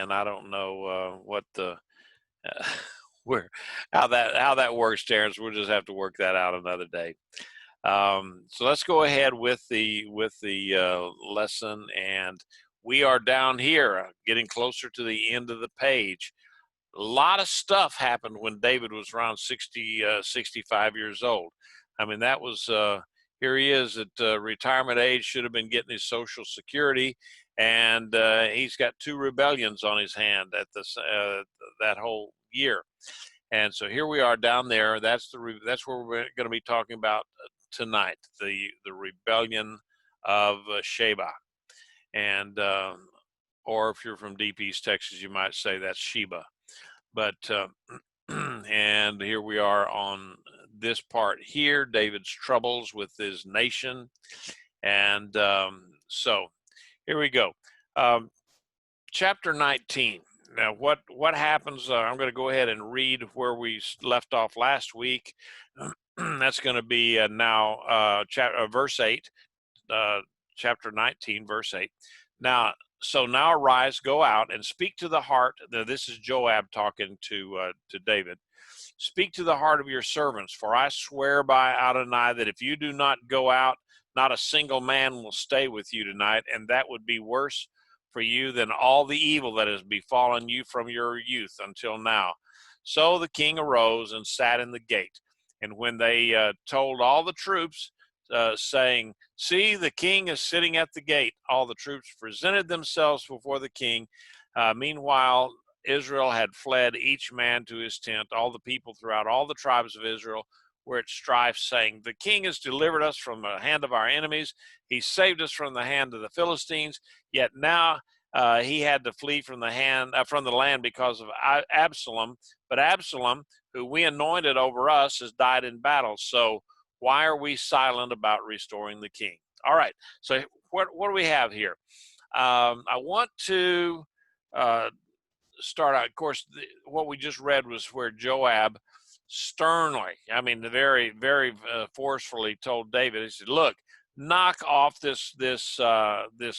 and I don't know what the where how that works, Terrence. We'll just have to work that out another day. So let's go ahead with the lesson, and we are down here, getting closer to the end of the page. A lot of stuff happened when David was around 65 years old. I mean, that was here he is at retirement age, should have been getting his Social Security, and he's got 2 rebellions on his hand at this that whole year. And so here we are down there. That's where we're going to be talking about tonight, the rebellion of Sheba, and or if you're from Deep East Texas, you might say that's Sheba. But and here we are on this part here, David's troubles with his nation, and so here we go. Chapter 19. Now, what happens? I'm going to go ahead and read where we left off last week. That's going to be now verse 8, chapter 19, verse 8. Now arise, go out, and speak to the heart. This is Joab talking to David. Speak to the heart of your servants, for I swear by Adonai that if you do not go out, not a single man will stay with you tonight, and that would be worse for you than all the evil that has befallen you from your youth until now. So the king arose and sat in the gate. And when they told all the troops, saying, see, the king is sitting at the gate, all the troops presented themselves before the king. Meanwhile, Israel had fled, each man to his tent. All the people throughout all the tribes of Israel were at strife, saying, the king has delivered us from the hand of our enemies. He saved us from the hand of the Philistines. Yet now he had to flee from the land because of Absalom. But Absalom, who we anointed over us, has died in battle. So why are we silent about restoring the king? All right. So what do we have here? I want to start out. Of course, what we just read was where Joab sternly, I mean, very, very forcefully told David. He said, "Look, knock off this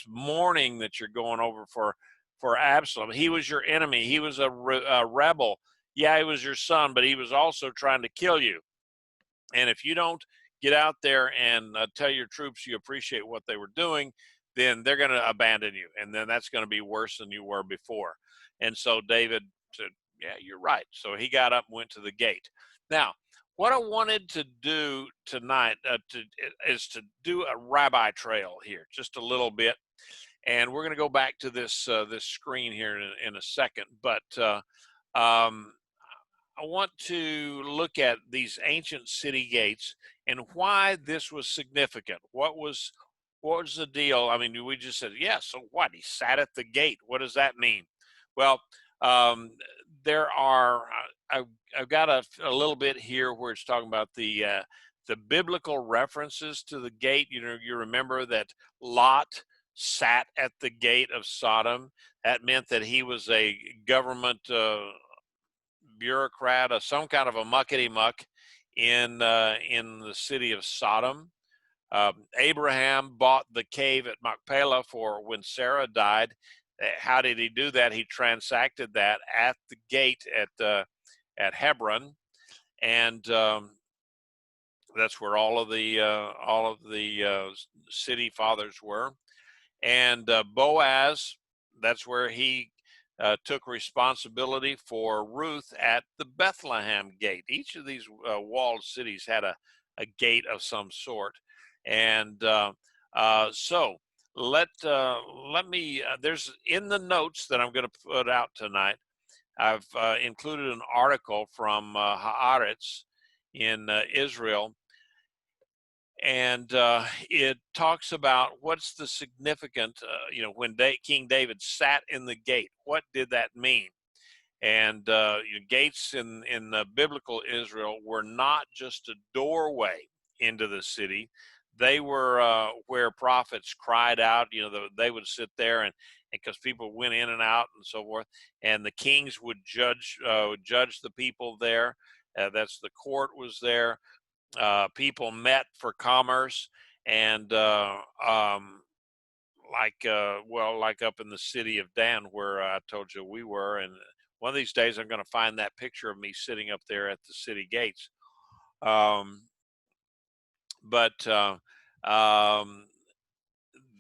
mourning that you're going over for Absalom. He was your enemy. He was a rebel. Yeah, he was your son, but he was also trying to kill you. And if you don't get out there and tell your troops you appreciate what they were doing, then they're going to abandon you, and then that's going to be worse than you were before." And so David said, yeah, you're right. So he got up and went to the gate. Now, what I wanted to do tonight is to do a rabbi trail here, just a little bit. And we're going to go back to this screen here in a second. But I want to look at these ancient city gates and why this was significant. What was the deal? I mean, we just said, yeah, so what? He sat at the gate. What does that mean? Well, there are, I've got a little bit here where it's talking about the biblical references to the gate. You know, you remember that Lot sat at the gate of Sodom. That meant that he was a government bureaucrat, some kind of a muckety-muck in the city of Sodom. Abraham bought the cave at Machpelah for when Sarah died. How did he do that? He transacted that at the gate at Hebron, and that's where all of the city fathers were. And Boaz, that's where he took responsibility for Ruth at the Bethlehem gate. Each of these walled cities had a gate of some sort, and so. Let me, there's in the notes that I'm going to put out tonight, I've included an article from Haaretz in Israel, and it talks about what's the significant, when King David sat in the gate, what did that mean? And gates in biblical Israel were not just a doorway into the city. They were where prophets cried out. They would sit there, and because people went in and out and so forth, and the kings would judge the people there. That's the court was there. People met for commerce, and like up in the city of Dan, where I told you we were. And one of these days I'm going to find that picture of me sitting up there at the city gates. Um, but um,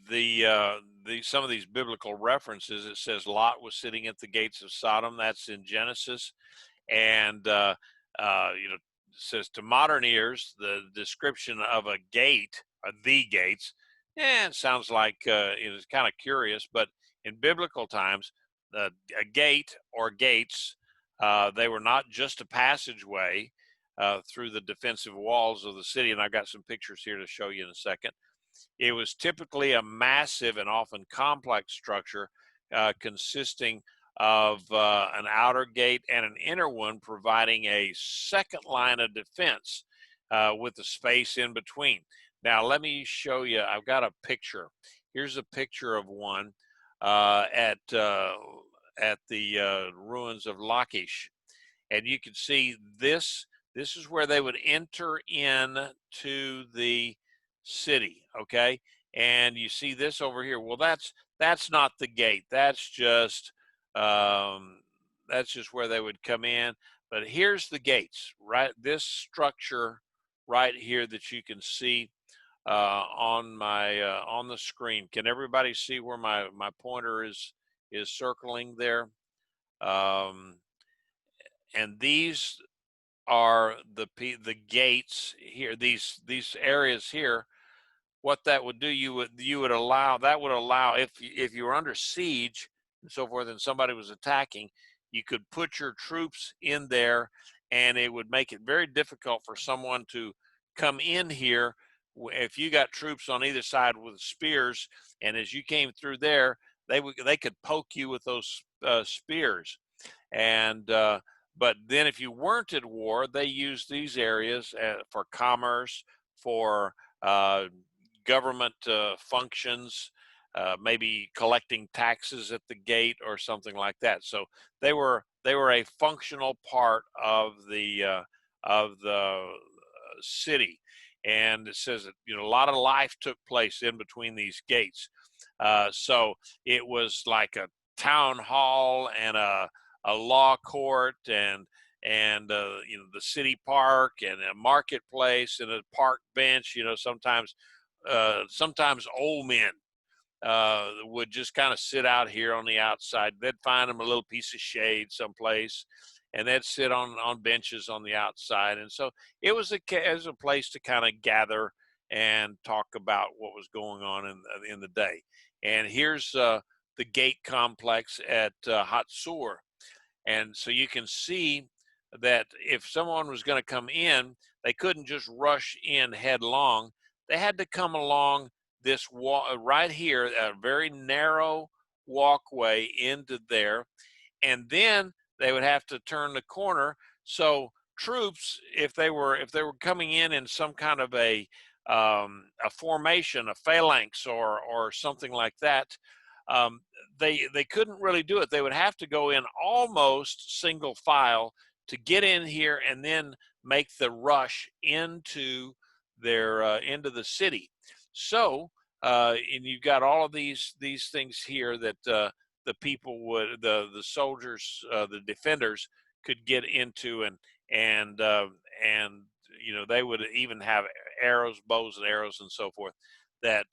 the some of these biblical references, it says Lot was sitting at the gates of Sodom. That's in Genesis. And says to modern ears, the description of a gate, the gates, it sounds like it is kind of curious, but in biblical times, a gate or gates, they were not just a passageway through the defensive walls of the city. And I've got some pictures here to show you in a second. It was typically a massive and often complex structure consisting of an outer gate and an inner one, providing a second line of defense with the space in between. Now, let me show you. I've got a picture. Here's a picture of one at the ruins of Lachish, and you can see this. This is where they would enter in to the city. Okay, and you see this over here. Well, that's not the gate. Um, that's just where they would come in. But here's the gates, right? This structure right here that you can see on the screen. Can everybody see where my pointer is circling there? And these are the gates here. These areas here. What that would do, you would allow, if you were under siege and so forth, and somebody was attacking, you could put your troops in there, and it would make it very difficult for someone to come in here. If you got troops on either side with spears, and as you came through there, they could poke you with those spears. And but then if you weren't at war, they used these areas for commerce, for government functions, maybe collecting taxes at the gate or something like that. So they were a functional part of the city. And it says that a lot of life took place in between these gates. So it was like a town hall and a law court and the city park and a marketplace and a park bench. Sometimes old men would just kind of sit out here on the outside. They'd find them a little piece of shade someplace, and they'd sit on benches on the outside. And so it was a place to kind of gather and talk about what was going on in the day. And here's the gate complex at Hatzor. And so you can see that if someone was going to come in, they couldn't just rush in headlong. They had to come along this wall right here, a very narrow walkway into there, and then they would have to turn the corner. So troops, if they were coming in some kind of a formation, a phalanx or something like that, they couldn't really do it. They would have to go in almost single file to get in here and then make the rush into into the city. So and you've got all of these things here that the people would, the soldiers, the defenders could get into, and they would even have arrows, bows and arrows and so forth that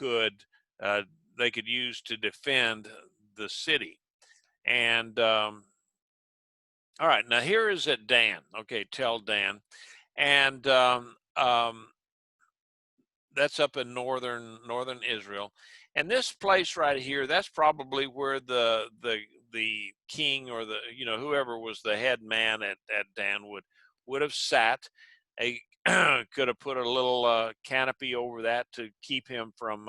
they could use to defend the city. And all right, now here is at Dan. Okay, Tel Dan, and that's up in northern Israel. And this place right here, that's probably where the king or whoever was the head man at Dan would have sat. Could have put a little canopy over that to keep him from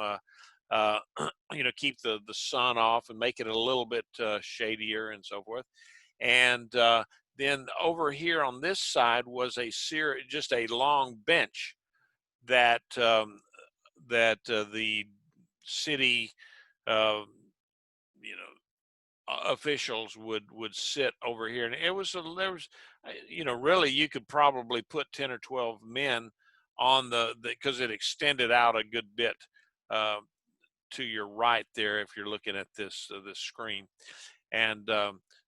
keep the sun off and make it a little bit shadier and so forth. And then over here on this side was just a long bench that the city officials would sit over here. And there was really you could probably put 10 or 12 men on because it extended out a good bit to your right there if you're looking at this screen. And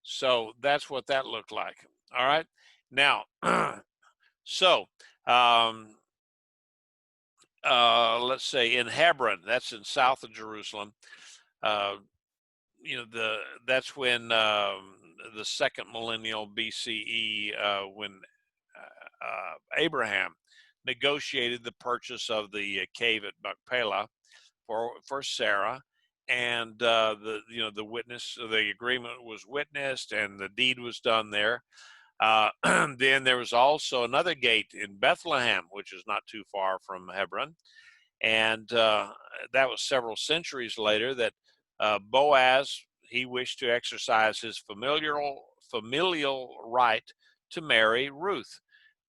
so that's what that looked like. All right. Now, so um, let's say in Hebron, that's in south of Jerusalem. Uh, that's when the second millennial BCE, when Abraham negotiated the purchase of the cave at Machpelah for Sarah, and the witness, the agreement was witnessed, and the deed was done there. Then there was also another gate in Bethlehem, which is not too far from Hebron, and that was several centuries later that Boaz, he wished to exercise his familial right to marry Ruth,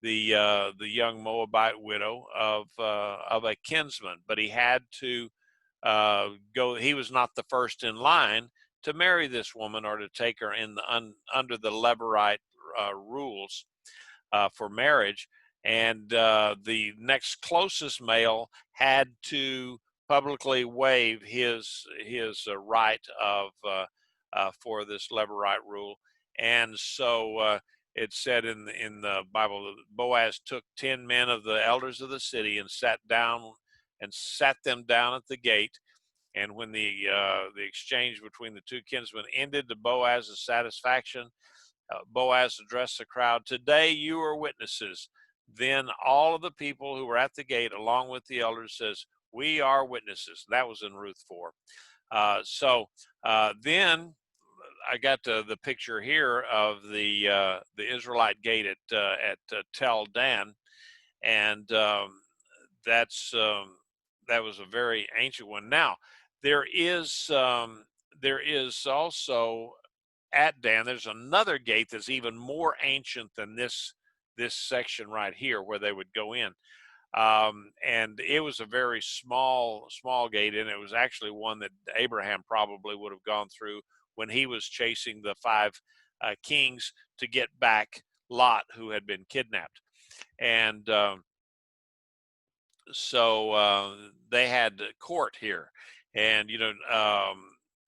the young Moabite widow of a kinsman, but he had to go. He was not the first in line to marry this woman or to take her in under the Levirate rules for marriage, and the next closest male had to publicly waive his right of for this Levirate rule, and so it said in the Bible that Boaz took 10 men of the elders of the city and sat them down at the gate. And when the exchange between the two kinsmen ended to Boaz's satisfaction, Boaz addressed the crowd, "Today you are witnesses." Then all of the people who were at the gate, along with the elders, says, "We are witnesses." That was in Ruth 4. Then I got the picture here of the Israelite gate at Tel Dan, and that was a very ancient one. Now there is also at Dan, there's another gate that's even more ancient than this section right here where they would go in, and it was a very small gate, and it was actually one that Abraham probably would have gone through when he was chasing the five kings to get back Lot, who had been kidnapped. And so they had court here, and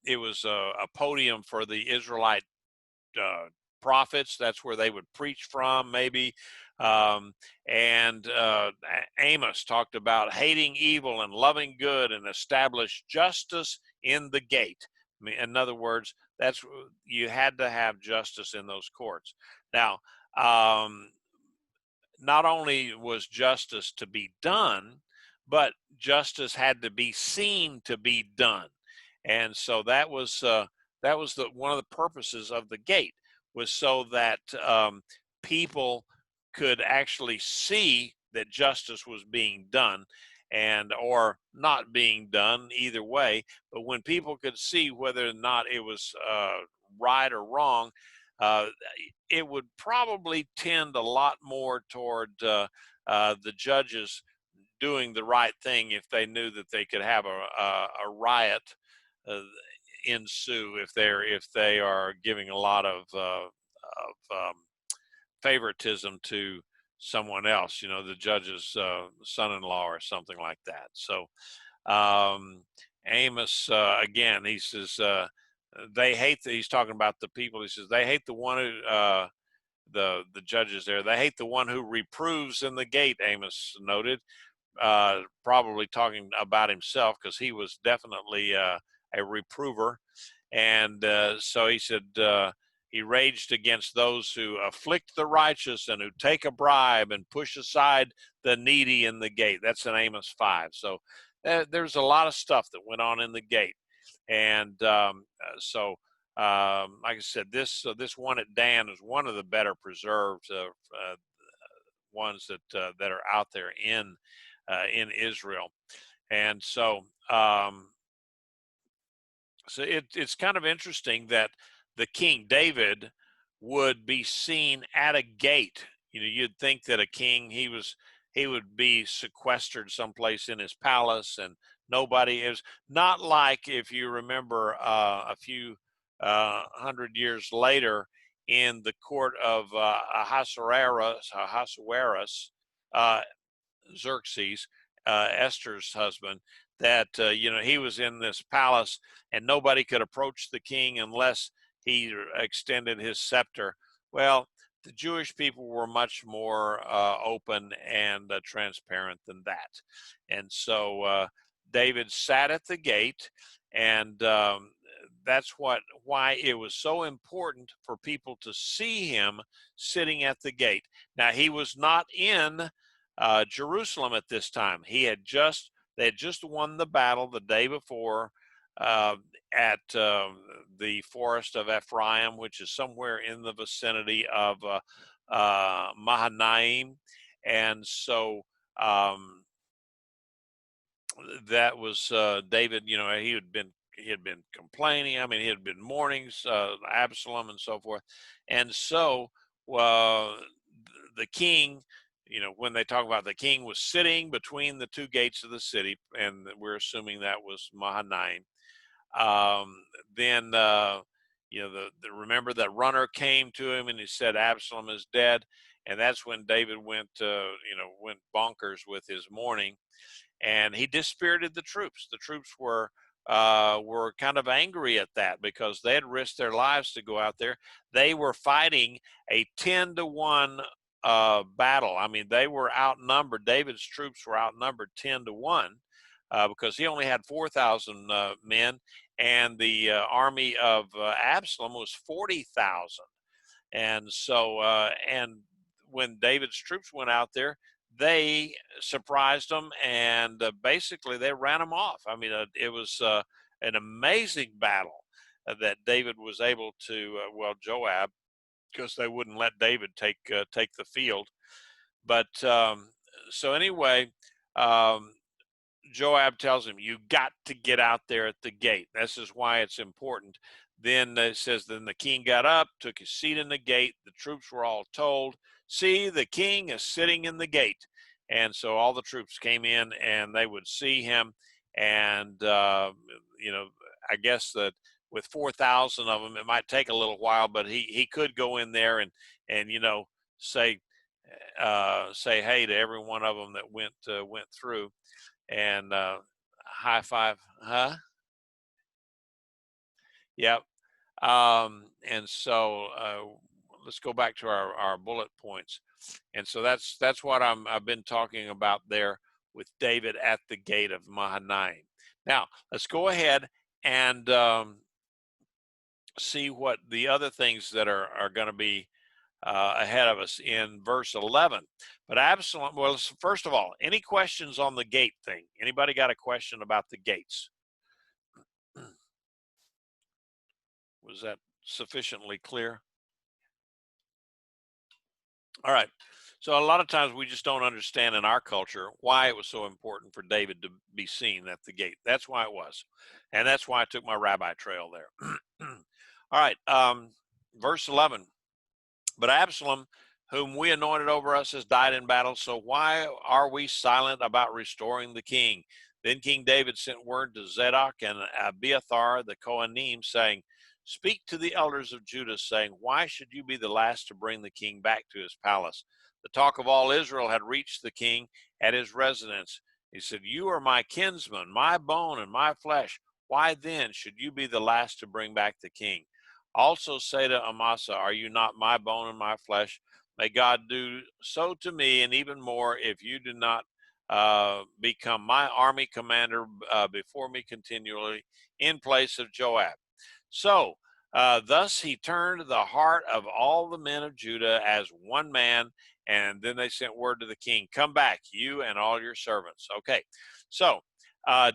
it was a podium for the Israelite prophets. That's where they would preach from, maybe. And Amos talked about hating evil and loving good and establish justice in the gate. I mean, in other words, you had to have justice in those courts. Now, not only was justice to be done, but justice had to be seen to be done. And so that was one of the purposes of the gate, was so that people could actually see that justice was being done, and or not being done, either way. But when people could see whether or not it was right or wrong, uh, it would probably tend a lot more toward the judges doing the right thing if they knew that they could have a riot uh, ensue if they are giving a lot of favoritism to someone else, the judge's son-in-law or something like that. So Amos, again, he says they hate he's talking about the people. He says they hate the one who the judges there. They hate the one who reproves in the gate, Amos noted, probably talking about himself, because he was definitely a reprover. And so he said he raged against those who afflict the righteous and who take a bribe and push aside the needy in the gate. That's in Amos 5. So there's a lot of stuff that went on in the gate. And like I said, this one at Dan is one of the better preserved ones that are out there in Israel. And so it's kind of interesting that the King David would be seen at a gate. You'd think that a king, he would be sequestered someplace in his palace, and nobody is not like, if you remember a few hundred years later in the court of Ahasuerus, Xerxes, Esther's husband. that he was in this palace and nobody could approach the king unless he extended his scepter. Well, the Jewish people were much more open and transparent than that. And so David sat at the gate, and that's why it was so important for people to see him sitting at the gate. Now, he was not in Jerusalem at this time. They had just won the battle the day before uh, at the forest of Ephraim, which is somewhere in the vicinity of Mahanaim. And so that was David. He had been complaining. I mean, he had been mourning Absalom and so forth. And so the king, when they talk about the king, was sitting between the two gates of the city, and we're assuming that was Mahanaim. Then remember that runner came to him and he said Absalom is dead, and that's when David went bonkers with his mourning, and he dispirited the troops. The troops were kind of angry at that because they had risked their lives to go out there. They were fighting a 10-1 battle. I mean, they were outnumbered. David's troops were outnumbered 10-1 because he only had 4,000 men, and the army of Absalom was 40,000. And so, and when David's troops went out there, they surprised them, and basically they ran them off. I mean, it was an amazing battle that David was able to, Joab, because they wouldn't let David take the field. But so anyway, Joab tells him, "You got to get out there at the gate." This is why it's important. Then it says, then the king got up, took his seat in the gate. The troops were all told, "See, the king is sitting in the gate." And so all the troops came in, and they would see him. And I guess that with 4,000 of them, it might take a little while, but he could go in there and say say hey to every one of them that went through, and high five, huh? Yep. And so let's go back to our bullet points. And so that's what I've been talking about there with David at the gate of Mahanaim. Now let's go ahead and see what the other things that are going to be ahead of us in verse 11. But Absalom, well, first of all, any questions on the gate thing? Anybody got a question about the gates? Was that sufficiently clear? All right. So a lot of times we just don't understand in our culture why it was so important for David to be seen at the gate. That's why it was. And that's why I took my rabbi trail there. All right. Verse 11. But Absalom, whom we anointed over us, has died in battle. So why are we silent about restoring the king? Then King David sent word to Zadok and Abiathar the Kohanim, saying, "Speak to the elders of Judah, saying, why should you be the last to bring the king back to his palace? The talk of all Israel had reached the king at his residence. He said, you are my kinsman, my bone and my flesh. Why then should you be the last to bring back the king? Also say to Amasa, are you not my bone and my flesh? May God do so to me, and even more, if you do not become my army commander before me continually in place of Joab." So thus he turned the heart of all the men of Judah as one man, and then they sent word to the king, "Come back, you and all your servants." Okay, so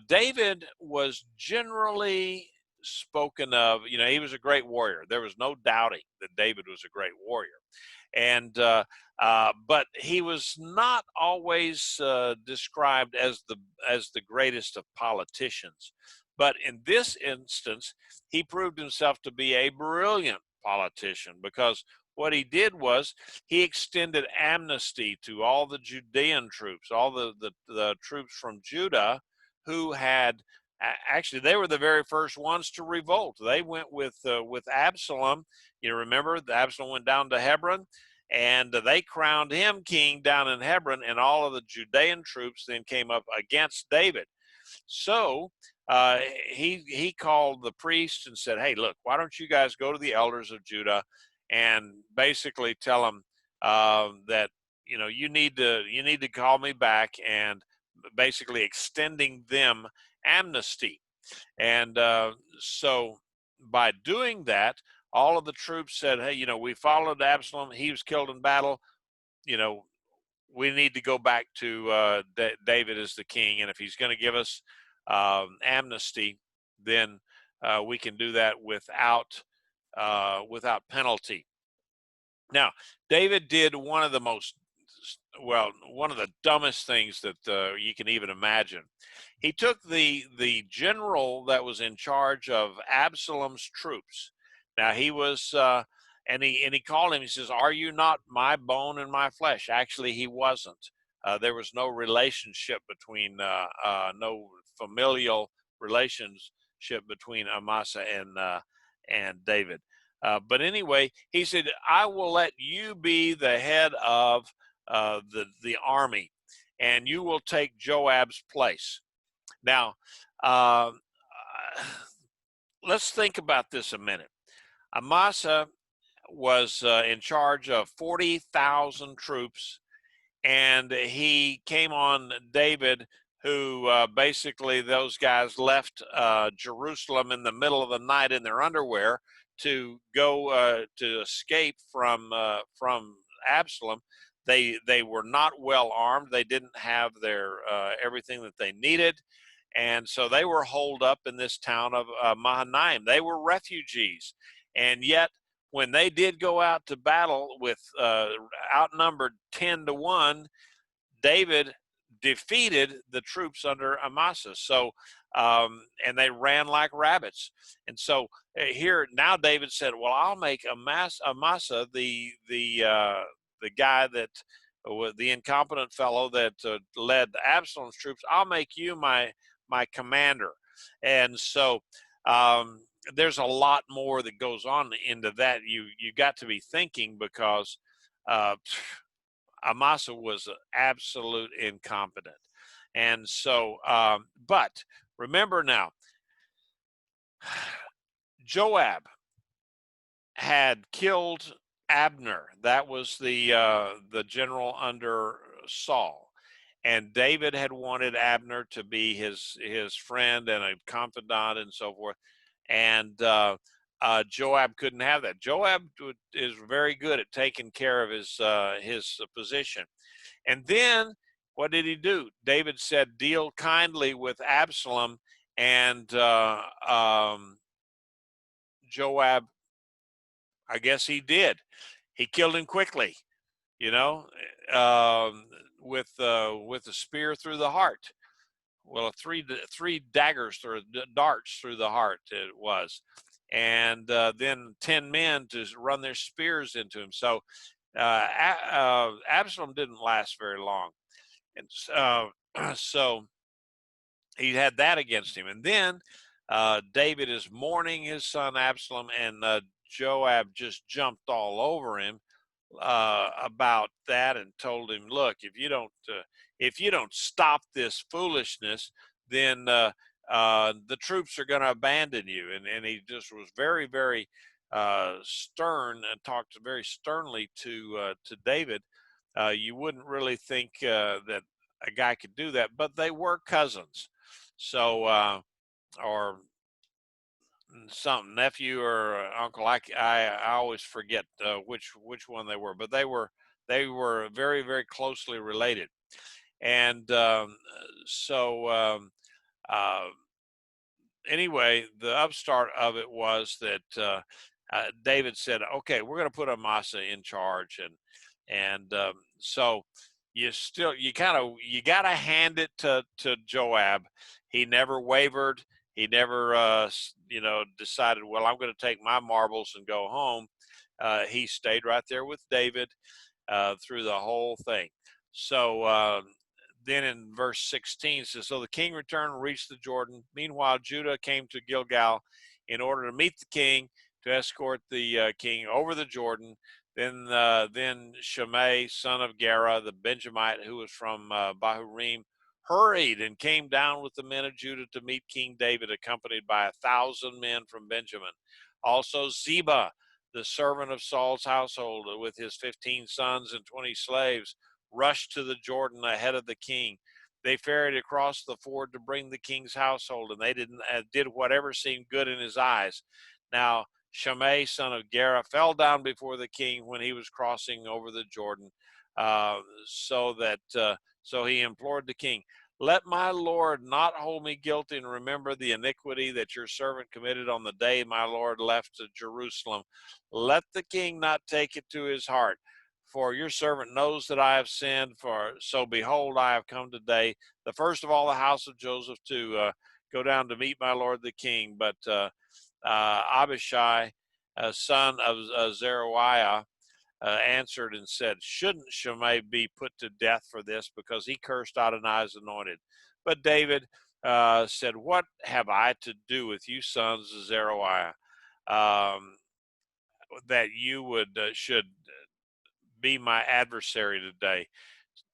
David was generally spoken of, he was a great warrior. There was no doubting that David was a great warrior. And but he was not always described as the greatest of politicians. But in this instance, he proved himself to be a brilliant politician, because what he did was he extended amnesty to all the Judean troops, all the troops from Judah who had actually, they were the very first ones to revolt. They went with Absalom. You remember, Absalom went down to Hebron, and they crowned him king down in Hebron, and all of the Judean troops then came up against David. So he called the priests and said, "Hey, look, why don't you guys go to the elders of Judah and basically tell them that you need to call me back, and basically extending them amnesty." And so by doing that, all of the troops said, "Hey, we followed Absalom. He was killed in battle. You know, we need to go back to David as the king, and if he's going to give us amnesty, then we can do that without penalty." Now, David did one of the dumbest things that you can even imagine. He took the general that was in charge of Absalom's troops. Now he was, and he called him. He says, "Are you not my bone and my flesh?" Actually, he wasn't. There was no relationship between, no familial relationship between Amasa and David. But anyway, he said, "I will let you be the head of the army, and you will take Joab's place." Now, uh, let's think about this a minute. Amasa was in charge of 40,000 troops, and he came on David, who basically those guys left Jerusalem in the middle of the night in their underwear to go to escape from Absalom. They were not well armed. They didn't have their everything that they needed, and so they were holed up in this town of Mahanaim. They were refugees, and yet when they did go out to battle with outnumbered 10-1, David defeated the troops under Amasa. So, and they ran like rabbits. And so here now, David said, "Well, I'll make Amasa the guy that the incompetent fellow that led Absalom's troops. I'll make you my commander." And so there's a lot more that goes on into that. You got to be thinking, because Amasa was absolute incompetent. And so, but remember now, Joab had killed Abner. That was the general under Saul. And David had wanted Abner to be his friend and a confidant and so forth. And Joab couldn't have that. Joab is very good at taking care of his position. And then what did he do? David said, "Deal kindly with Absalom," and Joab, I guess he did. He killed him quickly, you know, with a spear through the heart. Well, three daggers through darts through the heart it was, and then 10 men to run their spears into him. So Absalom didn't last very long, and so he had that against him. And then David is mourning his son Absalom, and Joab just jumped all over him about that and told him, "Look, if you don't stop this foolishness, then the troops are going to abandon you." And he just was very, very stern and talked very sternly to David. You wouldn't really think that a guy could do that, but they were cousins, so or some nephew or uncle. I always forget which one they were, but they were very, very closely related. And so uh, anyway, the upstart of it was that David said, "Okay, we're going to put Amasa in charge," and so you got to hand it to Joab. He never wavered. He never decided, "Well, I'm going to take my marbles and go home." He stayed right there with David through the whole thing. So then in verse 16 it says, "So the king returned and reached the Jordan. Meanwhile, Judah came to Gilgal in order to meet the king, to escort the king over the Jordan. Then Shimei, son of Gera, the Benjamite, who was from Bahurim, hurried and came down with the men of Judah to meet King David, accompanied by 1,000 men from Benjamin. Also Sheba, the servant of Saul's household, with his 15 sons and 20 slaves, rushed to the Jordan ahead of the king. They ferried across the ford to bring the king's household, and they did whatever seemed good in his eyes. Now Shimei, son of Gera, fell down before the king when he was crossing over the Jordan, so he implored the king, "Let my Lord not hold me guilty, and remember the iniquity that your servant committed on the day my Lord left to Jerusalem. Let the king not take it to his heart, for your servant knows that I have sinned. So behold, I have come today, the first of all the house of Joseph, to go down to meet my Lord the king." But Abishai, son of Zeruiah, answered and said, "Shouldn't Shimei be put to death for this, because he cursed Adonai's anointed?" But David said, "What have I to do with you, sons of Zeruiah, um, that you should be my adversary today?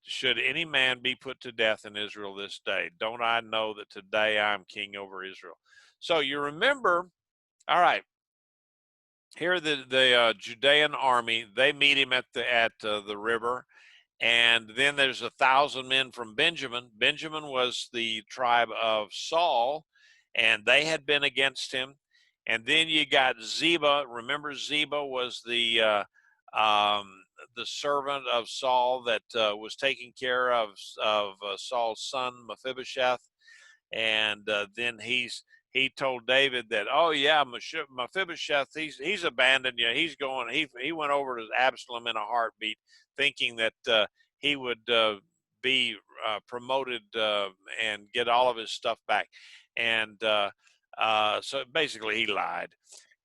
Should any man be put to death in Israel this day? Don't I know that today I am king over Israel?" So you remember, all right, here the Judean army, they meet him at the river, and then there's 1,000 men from Benjamin. Benjamin was the tribe of Saul, and they had been against him. And then you got Sheba. Remember, Sheba was the servant of Saul that was taking care of Saul's son Mephibosheth, and then he told David that, "Oh yeah, Mephibosheth, he's abandoned you. He went over to Absalom in a heartbeat, thinking that he would be promoted and get all of his stuff back." And so basically he lied.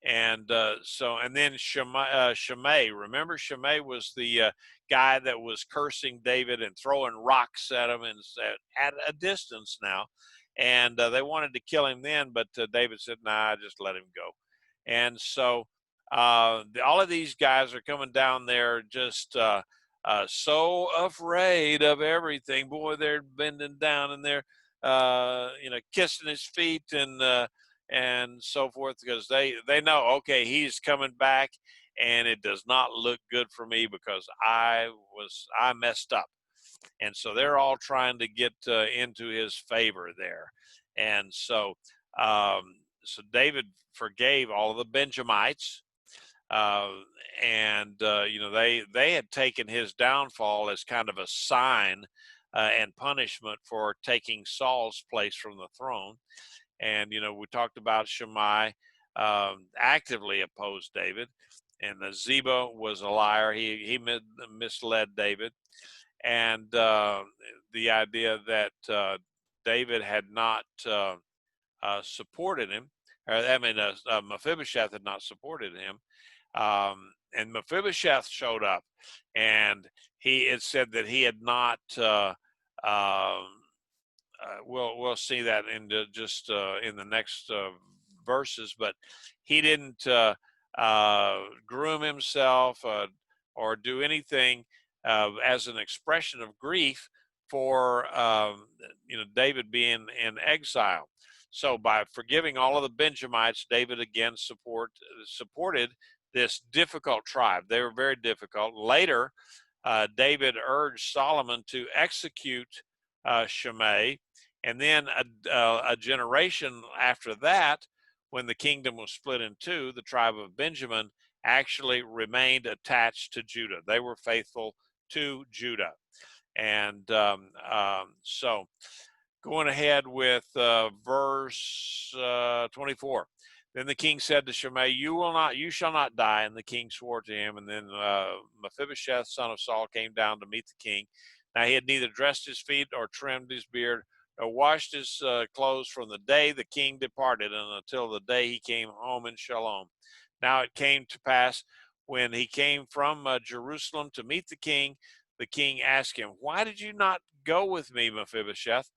And and then Shimei, remember, Shimei was the guy that was cursing David and throwing rocks at him, and at a distance now. And they wanted to kill him then, but David said, "Nah, just let him go." And so all of these guys are coming down there, just so afraid of everything. Boy, they're bending down, and they're kissing his feet and so forth, because they know, okay, he's coming back, and it does not look good for me, because I messed up. And so they're all trying to get into his favor there. And so David forgave all of the Benjamites, uh, and they had taken his downfall as kind of a sign and punishment for taking Saul's place from the throne. And we talked about Shimei actively opposed David, and Sheba was a liar. He misled David, and the idea that David had not supported him, or Mephibosheth had not supported him, and Mephibosheth showed up, and it said that he had not. We'll see that in just in the next verses, but he didn't groom himself or do anything as an expression of grief for David being in exile. So by forgiving all of the Benjamites, David again supported this difficult tribe. They were very difficult. Later, David urged Solomon to execute Shimei, and then a generation after that, when the kingdom was split in two, the tribe of Benjamin actually remained attached to Judah. They were faithful to Judah. And so going ahead with verse 24. Then the king said to Shimei, you shall not die. And the king swore to him. And then Mephibosheth, son of Saul, came down to meet the king. Now he had neither dressed his feet or trimmed his beard or washed his clothes from the day the king departed and until the day he came home in Shalom. Now it came to pass when he came from Jerusalem to meet the king asked him, "Why did you not go with me, Mephibosheth?"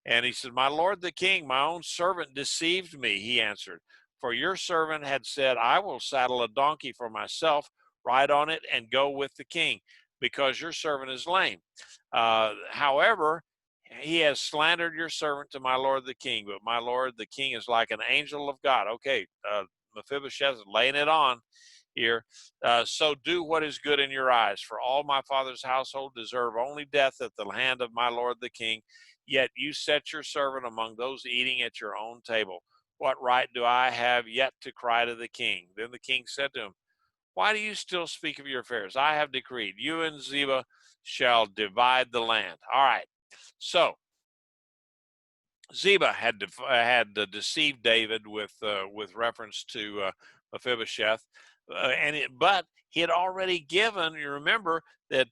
And he said, "My lord the king, my own servant deceived me," he answered. "For your servant had said, I will saddle a donkey for myself, ride on it, and go with the king, because your servant is lame. However, he has slandered your servant to my lord the king, but my lord the king is like an angel of God. Okay, Mephibosheth laying it on here. So do what is good in your eyes, for all my father's household deserve only death at the hand of my lord the king. Yet you set your servant among those eating at your own table. What right do I have yet to cry to the king? Then the king said to him, why do you still speak of your affairs? I have decreed, you and Ziba shall divide the land. All right. So Ziba had deceived David with reference to Mephibosheth, but he had already given. You remember that,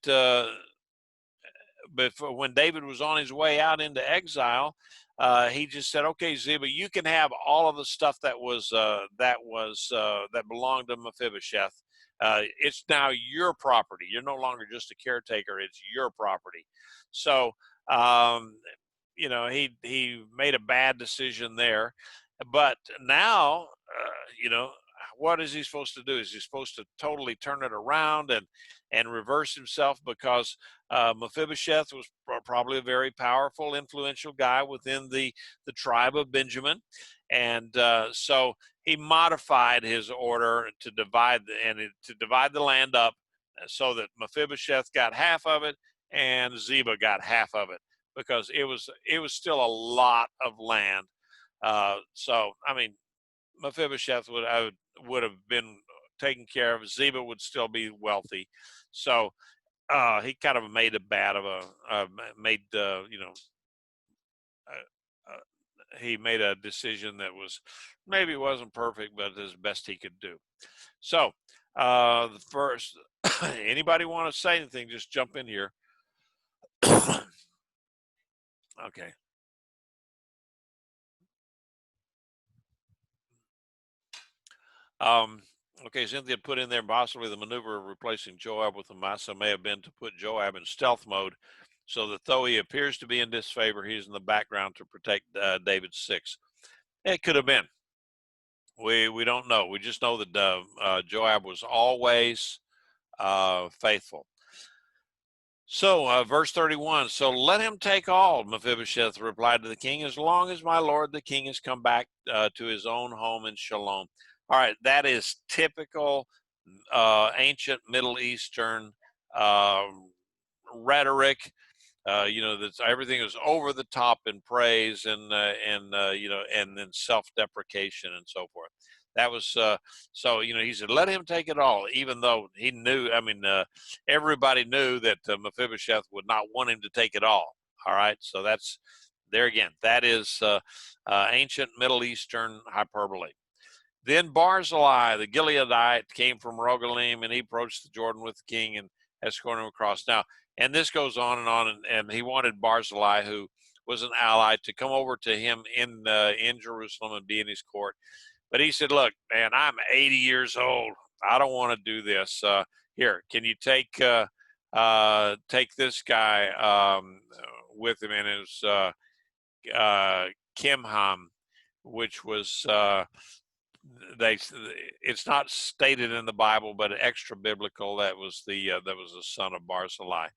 but when David was on his way out into exile, he just said, "Okay, Ziba, you can have all of the stuff that belonged to Mephibosheth. It's now your property. You're no longer just a caretaker; it's your property." So. He made a bad decision there, but now, what is he supposed to do? Is he supposed to totally turn it around and reverse himself? Because Mephibosheth was probably a very powerful, influential guy within the tribe of Benjamin, and so he modified his order to divide the land up so that Mephibosheth got half of it and Ziba got half of it, because it was still a lot of land. So I mean, Mephibosheth would have been taken care of. Ziba would still be wealthy. So he kind of made a bad of a made he made a decision that was maybe wasn't perfect, but as best he could do. So the first, anybody want to say anything? Just jump in here. Okay. Um, okay, Cynthia put in there possibly the maneuver of replacing Joab with Amasa may have been to put Joab in stealth mode so that though he appears to be in disfavor, he's in the background to protect David's six. It could have been. We don't know. We just know that Joab was always faithful. So, verse 31, so let him take all, Mephibosheth replied to the king, as long as my lord the king has come back to his own home in Shalom. All right, that is typical ancient Middle Eastern uh, rhetoric. That everything is over the top in praise and then self-deprecation and so forth. That was so. He said, "Let him take it all," even though he knew. I mean, everybody knew that Mephibosheth would not want him to take it all. All right, so that's there again. That is ancient Middle Eastern hyperbole. Then Barzillai, the Gileadite, came from Rogelim, and he approached the Jordan with the king and escorted him across. Now, and this goes on, and he wanted Barzillai, who was an ally, to come over to him in Jerusalem and be in his court. But he said, "Look, man, I'm 80 years old. I don't want to do this. Here, can you take this guy with him?" And it was Kimham, which was it's not stated in the Bible, but extra biblical. That was the son of Barzillai.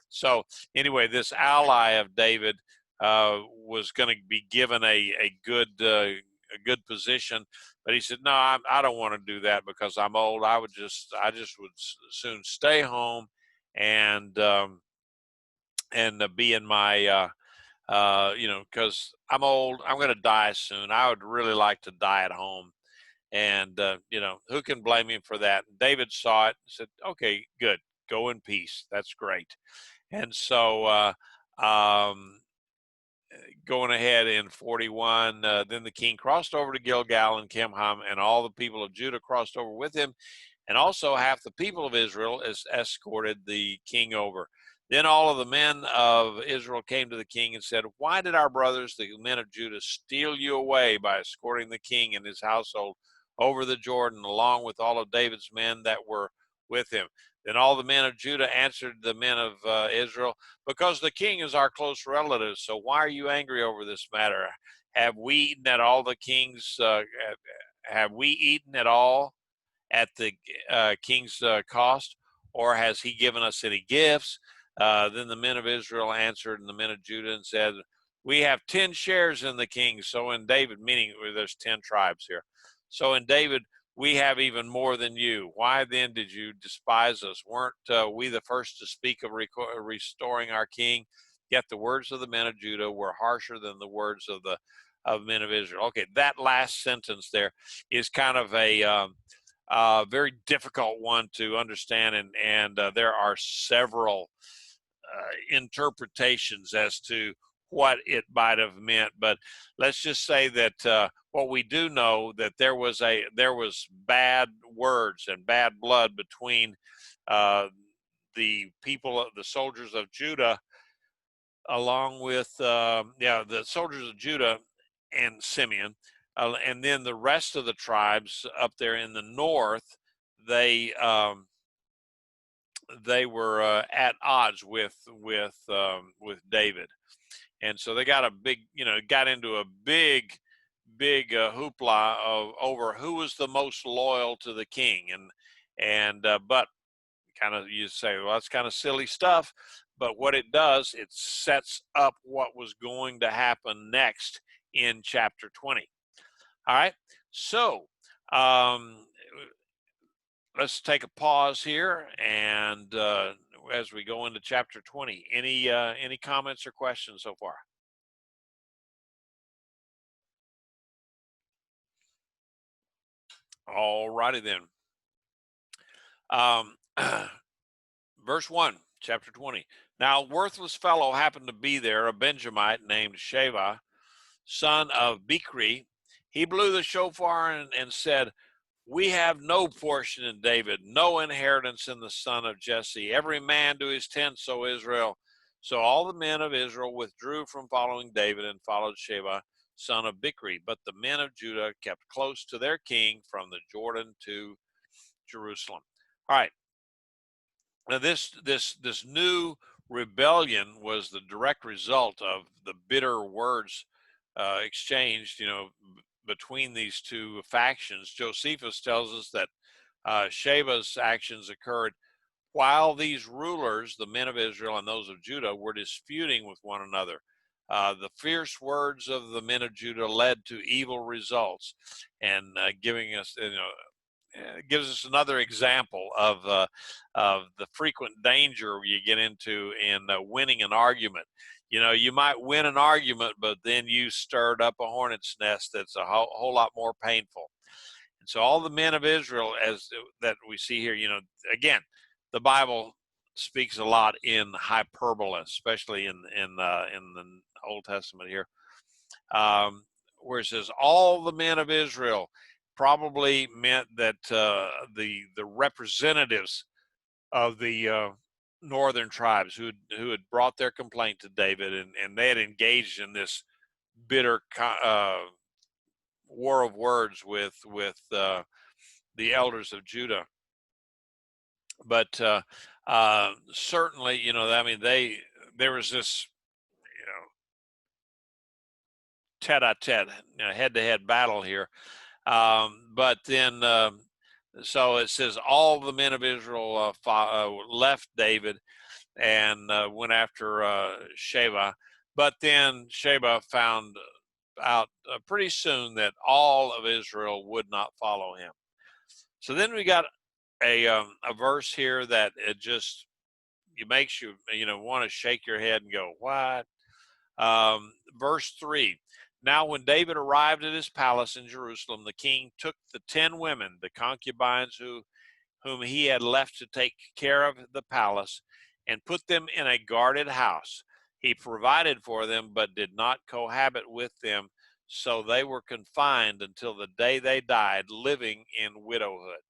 So anyway, this ally of David was going to be given a good position, but he said, "No, I don't want to do that because I'm old. I just would soon stay home and be in my." Because I'm old, I'm going to die soon. I would really like to die at home. And, who can blame him for that? And David saw it and said, okay, good. Go in peace. That's great. And so, going ahead in 41, then the king crossed over to Gilgal and Kimham, and all the people of Judah crossed over with him. And also half the people of Israel escorted the king over. Then all of the men of Israel came to the king and said, why did our brothers, the men of Judah, steal you away by escorting the king and his household over the Jordan, along with all of David's men that were with him? Then all the men of Judah answered the men of Israel, because the king is our close relative. So why are you angry over this matter? Have we eaten at all the king's? Have we eaten at all at the king's cost, or has he given us any gifts? Then the men of Israel answered, and the men of Judah, and said, we have 10 shares in the king. So in David, meaning there's 10 tribes here. So in David, we have even more than you. Why then did you despise us? Weren't we the first to speak of restoring our king? Yet the words of the men of Judah were harsher than the words of the men of Israel. Okay, that last sentence there is kind of a very difficult one to understand, and there are several interpretations as to what it might have meant. But let's just say that what we do know, that there was bad words and bad blood between the people, the soldiers of Judah, along with the soldiers of Judah and Simeon, and then the rest of the tribes up there in the north. They were at odds with David, and so they got a big, got into a big hoopla over who was the most loyal to the king, and but kind of, you say, well, that's kind of silly stuff, but what it does, it sets up what was going to happen next in chapter 20. All right, so let's take a pause here, and as we go into chapter 20, any comments or questions so far? All righty then. Verse 1, chapter 20. Now a worthless fellow happened to be there, a Benjamite named Sheba, son of Bichri. He blew the shofar and said, we have no portion in David, no inheritance in the son of Jesse. Every man to his tent, so Israel. So all the men of Israel withdrew from following David and followed Sheba, son of Bichri. But the men of Judah kept close to their king from the Jordan to Jerusalem. All right. Now this new rebellion was the direct result of the bitter words exchanged, between these two factions. Josephus tells us that Sheba's actions occurred while these rulers, the men of Israel and those of Judah, were disputing with one another. The fierce words of the men of Judah led to evil results, and giving us, gives us another example of the frequent danger you get into in winning an argument. You might win an argument, but then you stirred up a hornet's nest that's a whole lot more painful. And so all the men of Israel, as that we see here, again, the Bible speaks a lot in hyperbole, especially in the Old Testament here, where it says all the men of Israel, probably meant that the representatives of the northern tribes who had brought their complaint to David, and they had engaged in this bitter war of words with the elders of Judah. But certainly, there was this, tete-a-tete, head-to-head battle here. But then, so it says all the men of Israel left David and went after Sheba. But then Sheba found out pretty soon that all of Israel would not follow him. So then we got a verse here that it just makes you want to shake your head and go, what? Verse 3. Now when David arrived at his palace in Jerusalem, the king took the 10 women, the concubines whom he had left to take care of the palace, and put them in a guarded house. He provided for them, but did not cohabit with them, so they were confined until the day they died, living in widowhood.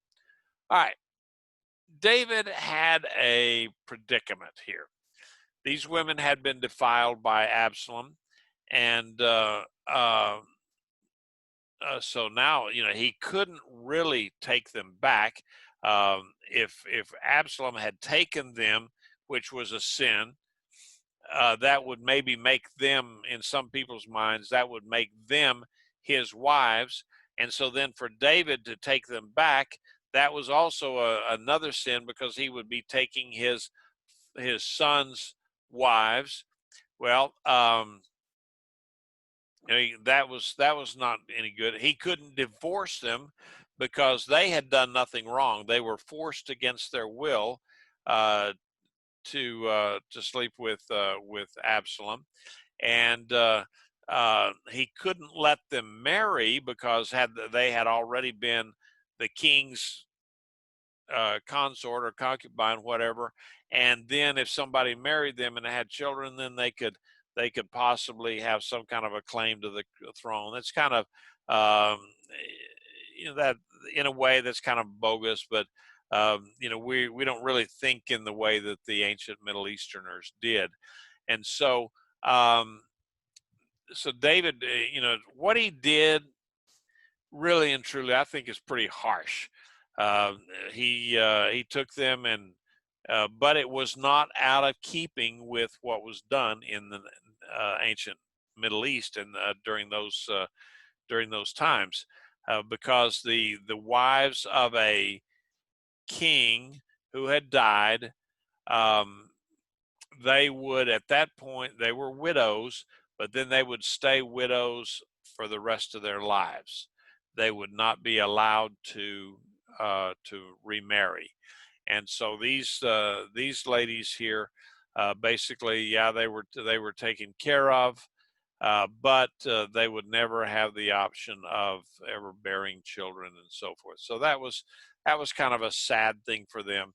All right. David had a predicament here. These women had been defiled by Absalom, and so now he couldn't really take them back. If Absalom had taken them, which was a sin, that would maybe make them, in some people's minds, that would make them his wives. And so then for David to take them back, that was also another sin, because he would be taking his his sons' wives. Well, that was not any good. He couldn't divorce them because they had done nothing wrong. They were forced against their will uh, to sleep with Absalom, and he couldn't let them marry because they had already been the king's consort or concubine, whatever. And then if somebody married them and had children, then they could possibly have some kind of a claim to the throne. That's kind of that in a way that's kind of bogus, but we don't really think in the way that the ancient Middle Easterners did. And um, so David, what he did really and truly, I think is pretty harsh. Uh, he took them but it was not out of keeping with what was done in the ancient Middle East and during those times, because the wives of a king who had died, um, they would at that point they were widows, but then they would stay widows for the rest of their lives. They would not be allowed to remarry. And so these ladies here, basically, yeah, they were taken care of, but they would never have the option of ever bearing children and so forth. So that was kind of a sad thing for them,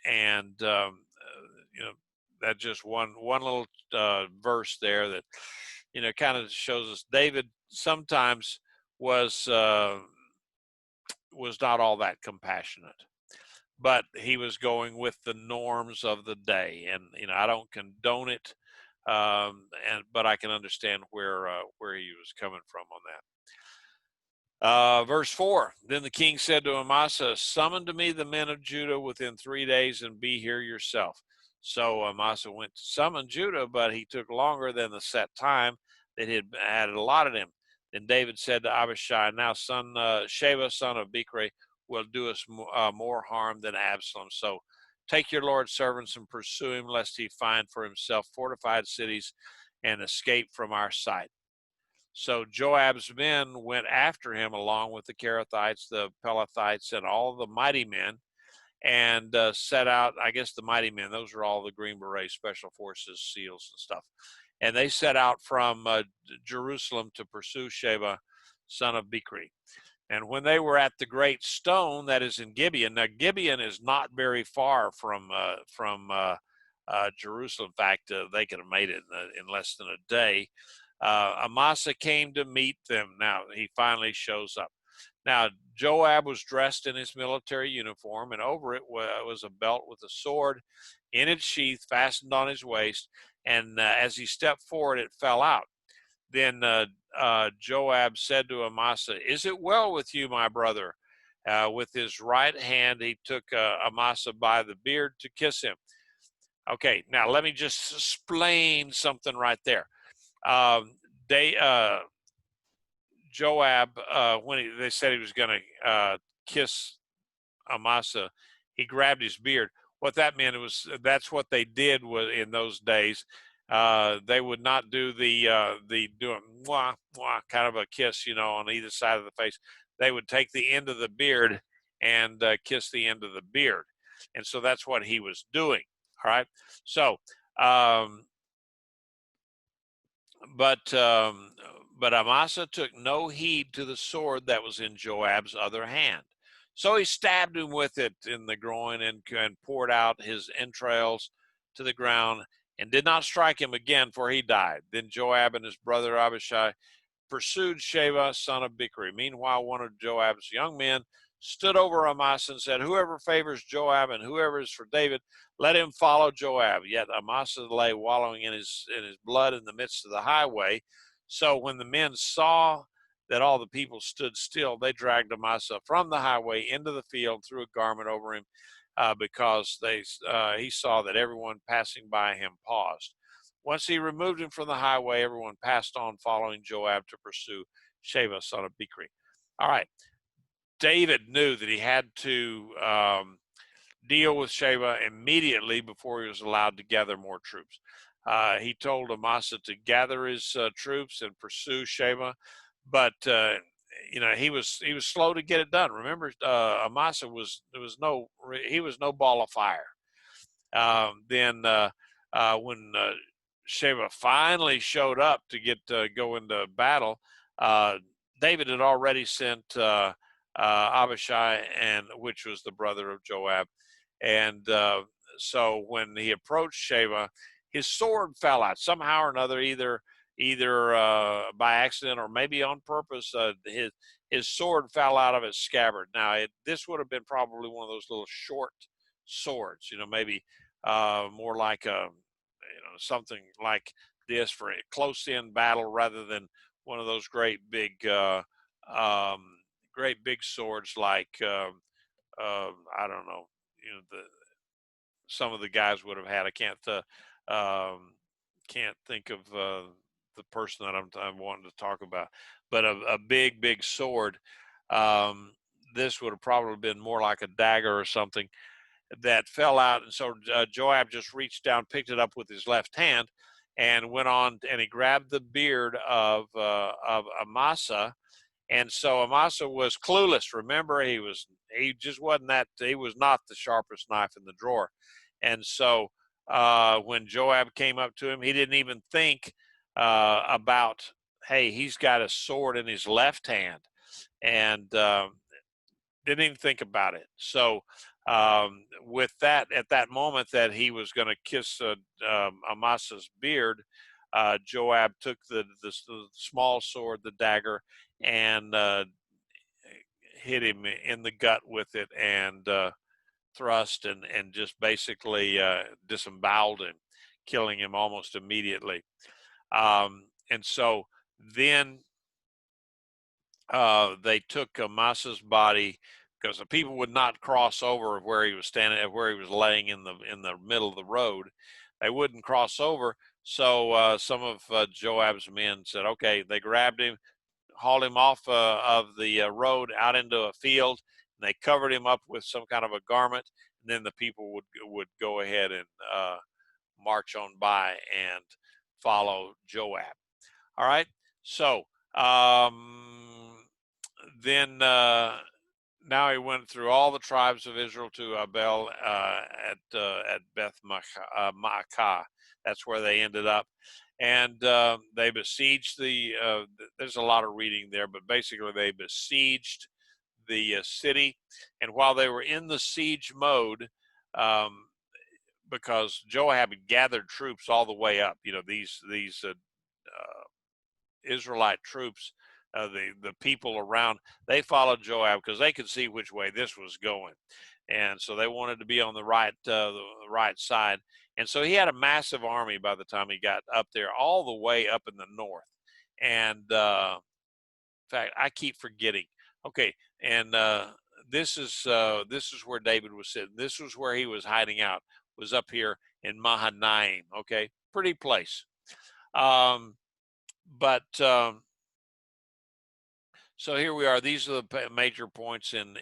and that just one little verse there that kind of shows us David sometimes was uh, was not all that compassionate, but he was going with the norms of the day, and I don't condone it, but I can understand where he was coming from on that. Verse 4, then the king said to Amasa, summon to me the men of Judah within 3 days and be here yourself. So Amasa went to summon Judah, but he took longer than the set time that he had allotted him. Then David said to Abishai, now Sheba, son of Bichri, will do us more harm than Absalom. So take your Lord's servants and pursue him, lest he find for himself fortified cities and escape from our sight. So Joab's men went after him along with the Kerethites, the Pelethites, and all the mighty men, and set out. I guess the mighty men, those are all the Green Beret Special Forces, SEALs and stuff. And they set out from Jerusalem to pursue Sheba, son of Bichri. And when they were at the great stone that is in Gibeon, now Gibeon is not very far from Jerusalem. In fact, they could have made it in less than a day. Amasa came to meet them. Now he finally shows up. Now Joab was dressed in his military uniform, and over it was a belt with a sword in its sheath fastened on his waist. And as he stepped forward, it fell out. Then Joab said to Amasa, is it well with you, my brother? With his right hand, he took Amasa by the beard to kiss him. Okay, now let me just explain something right there. Joab, when they said he was going to kiss Amasa, he grabbed his beard. What that meant that's what they did in those days. They would not do the doing mwah, mwah, kind of a kiss, on either side of the face. They would take the end of the beard and kiss the end of the beard, and so that's what he was doing. All right, so. But Amasa took no heed to the sword that was in Joab's other hand. So he stabbed him with it in the groin and poured out his entrails to the ground and did not strike him again, for he died. Then Joab and his brother Abishai pursued Sheba, son of Bichri. Meanwhile, one of Joab's young men stood over Amasa and said, whoever favors Joab and whoever is for David, let him follow Joab. Yet Amasa lay wallowing in his blood in the midst of the highway. So when the men saw that all the people stood still, they dragged Amasa from the highway into the field, threw a garment over him, because he saw that everyone passing by him paused. Once he removed him from the highway, everyone passed on, following Joab to pursue Sheba, son of Bichri. All right. David knew that he had to deal with Sheba immediately before he was allowed to gather more troops. He told Amasa to gather his troops and pursue Sheba, but he was slow to get it done. Remember, Amasa he was no ball of fire. Then when Sheba finally showed up to go into battle, David had already sent Abishai, which was the brother of Joab, and so when he approached Sheba, his sword fell out somehow or another, either by accident or maybe on purpose. His sword fell out of its scabbard. Now, this would have been probably one of those little short swords, maybe more like something like this for a close-in battle, rather than one of those um, great big swords like I don't know, some of the guys would have had. Can't think of the person that I'm wanting to talk about, but a big sword. This would have probably been more like a dagger or something that fell out, and so Joab just reached down, picked it up with his left hand, and went on, and he grabbed the beard of Amasa. And so Amasa was clueless. Remember, he just wasn't he was not the sharpest knife in the drawer. And so when Joab came up to him, he didn't even think about, hey, he's got a sword in his left hand, and didn't even think about it. So with that, at that moment that he was going to kiss Amasa's beard, Joab took the small sword, the dagger, and hit him in the gut with it, and thrust and just basically disemboweled him, killing him almost immediately. And so then they took Amasa's body, because the people would not cross over where he was standing, where he was laying in the middle of the road. They wouldn't cross over. So some of Joab's men said, okay. They grabbed him, hauled him off of the road out into a field, and they covered him up with some kind of a garment. And then the people would go ahead and march on by and follow Joab. All right. So then now he went through all the tribes of Israel to Abel at Beth Maacah. That's where they ended up. And they besieged there's a lot of reading there, but basically they besieged the city. And while they were in the siege mode, because Joab had gathered troops all the way up, these Israelite troops, the people around, they followed Joab because they could see which way this was going, and so they wanted to be on the right side. And so he had a massive army by the time he got up there, all the way up in the north. And in fact, I keep forgetting. Okay, and this is where David was sitting. This was where he was hiding out. Was up here in Mahanaim. Okay, pretty place. But so here we are. These are the major points in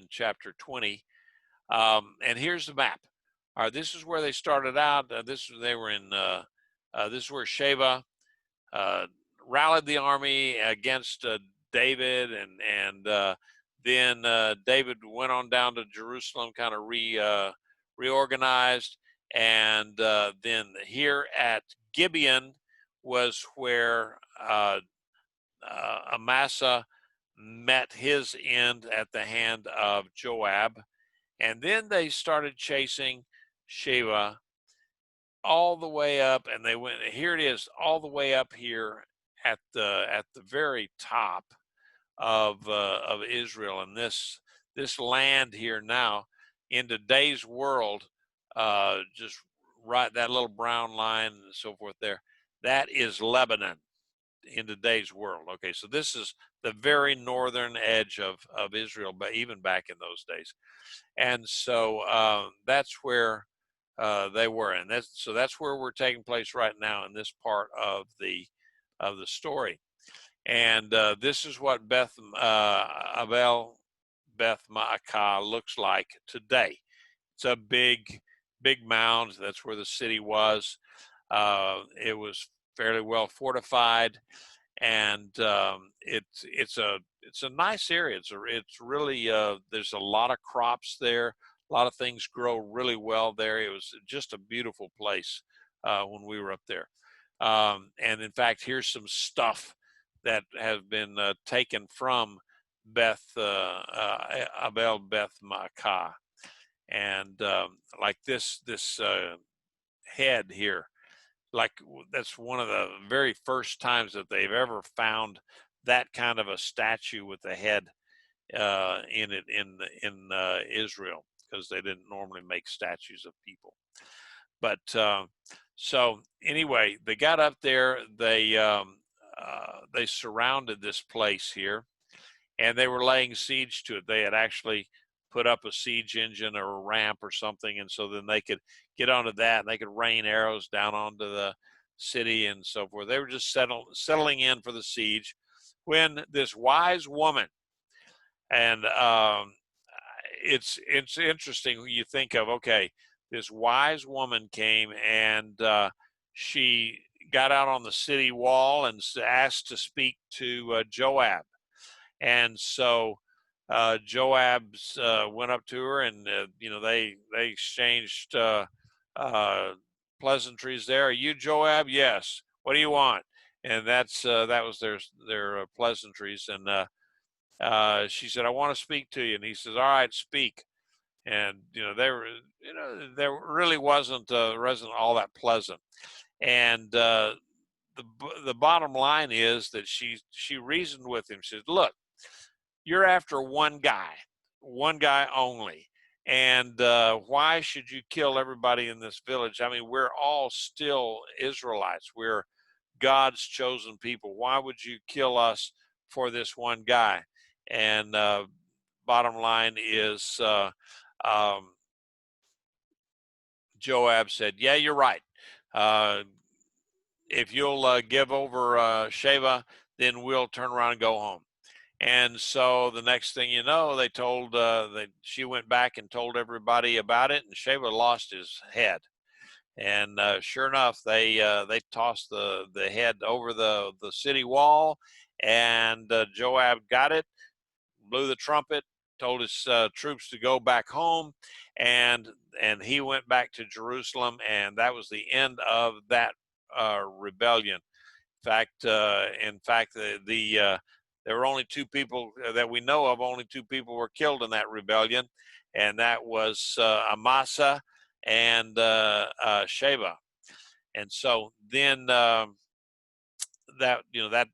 chapter 20, and here's the map. All right, this is where they started out. They were in. This is where Sheba rallied the army against David, and then David went on down to Jerusalem, kind of reorganized, and then here at Gibeon was where Amasa met his end at the hand of Joab, and then they started chasing Sheba all the way up, and they went. Here it is, all the way up here at the very top of Israel, and this land here now in today's world, just right, that little brown line and so forth there, that is Lebanon in today's world. Okay, so this is the very northern edge of Israel, but even back in those days. And so that's where they were, and that's where we're taking place right now in this part of the story. And this is what Beth Maacah looks like today. It's a big mound. That's where the city was. It was fairly well fortified, and it's a nice area. It's really there's a lot of crops there. A lot of things grow really well there. It was just a beautiful place when we were up there. And in fact, here's some stuff that has been taken from Abel Beth Maacah, and like this head here, like that's one of the very first times that they've ever found that kind of a statue with a head in it in Israel, because they didn't normally make statues of people. But so anyway, they got up there. They surrounded this place here, and they were laying siege to it. They had actually put up a siege engine or a ramp or something, and so then they could get onto that, and they could rain arrows down onto the city and so forth. They were just settling in for the siege when this wise woman, and it's interesting. You think of, okay, this wise woman came, and she got out on the city wall and asked to speak to Joab. And so Joab went up to her, and they exchanged pleasantries there. Are you Joab? Yes. What do you want? And that was their pleasantries. And she said, I want to speak to you. And he says, all right, speak. And there really wasn't all that pleasant. And the bottom line is that she reasoned with him. She said, look, you're after one guy only. And why should you kill everybody in this village? I mean, we're all still Israelites. We're God's chosen people. Why would you kill us for this one guy? And bottom line is Joab said, yeah, you're right. If you'll give over Sheba, then we'll turn around and go home. And so the next thing you know, they told that she went back and told everybody about it, and Sheba lost his head. And sure enough, they tossed the head over the city wall, and Joab got it, blew the trumpet, told his troops to go back home, and he went back to Jerusalem, and that was the end of that rebellion. In fact, there were only two people that we know of. Only two people were killed in that rebellion, and that was Amasa and Sheba. And so then that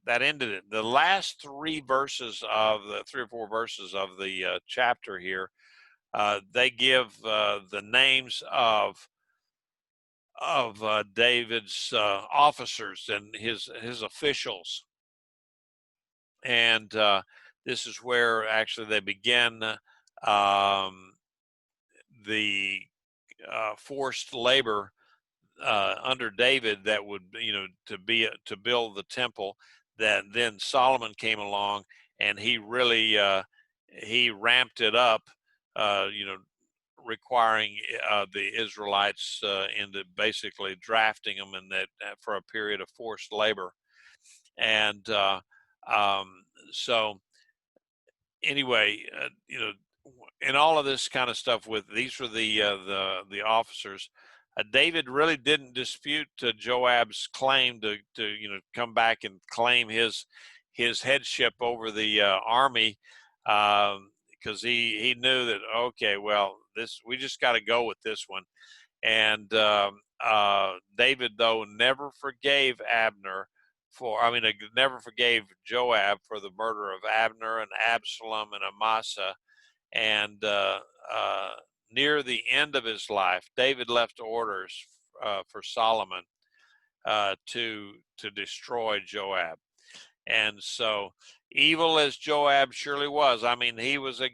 ended it. The last three or four verses of the chapter here, they give the names of David's officers and his officials. And this is where actually they begin the forced labor under David that would, to build the temple. That then Solomon came along, and he really he ramped it up, requiring the Israelites into basically drafting them in that for a period of forced labor. And so anyway, in all of this kind of stuff, with these were the officers. David really didn't dispute Joab's claim to come back and claim his headship over the army, because he knew that, okay, well, we just got to go with this one. And David, though, never forgave never forgave Joab for the murder of Abner and Absalom and Amasa. And near the end of his life, David left orders for Solomon to destroy Joab. And so, evil as Joab surely was, I mean, he was a